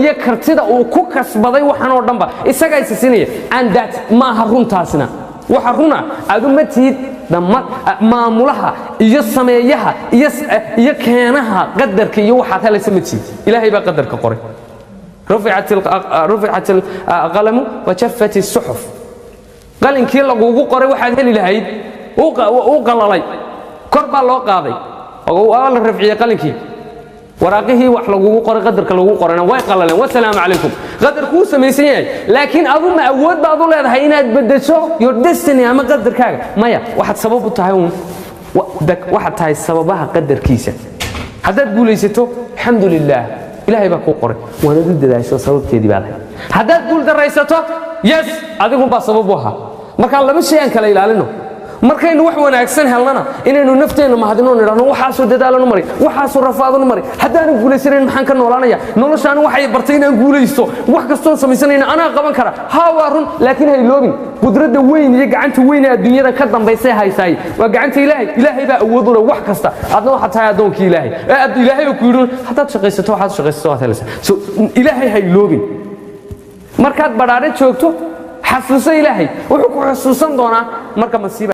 iyo kartida uu ku kasbaday waxaan oo dhanba isaga ay siinaya and that ma haruntaasina waxa runa aad uma tiid dhamad maamulaha iyo sameeyaha iyo keenaha qadarka iyo waxa helaysa ma tiid ilaahay baa qadarka qoray رفعت القلم وجفت الصحف قال إن كي لغوغو قري waxaad heli lahayd oo qalalay korba loo qaaday oo la rafciyay qalinkii waraaqihii wax lagugu qoray qadarka lagu qorayna way qalaleen wassalaamu calaykum qadarku sameeysan yahay laakiin adu ma awood baad u leedahay inaad bedesho your destiny ama qadarkaaga maya waxaad sabab u tahay waxaad tahay sababaha qadarkiisa hadaad guulaysato alxamdulillah ilaahay baa ku qoray waana dadaasho sababteedii baa lahayd hadaad guul daraysato yes adigu baa sabab u ahaa marka laba shay aan kala ilaalino markaynu wax wanaagsan helnana inaynu nafteena mahadino nidhaahno waxa soo dadaalano mari waxa soo rafaadano mari hadaan guulaysanin maxaan ka noolaanaya noloshaan waxay bartay inaan guulaysto wax kasto samaysanayna ana qaban kara ha waarun laakiin hay loobin qudrada weyn iyo gacanta weyn ee adduunyada ka dambaysay haysay waa gacanta ilaahay baa awood u leh wax kasta adna waxa tahay adoonkii ilaahay ku yiri hadaad shaqaysato waxaad shaqaysato waad helaysaa so ilaahay hay loobin markaad baraare joogto xasuuso ilaahay wuxuu ku xasuusan doonaa marka masiiba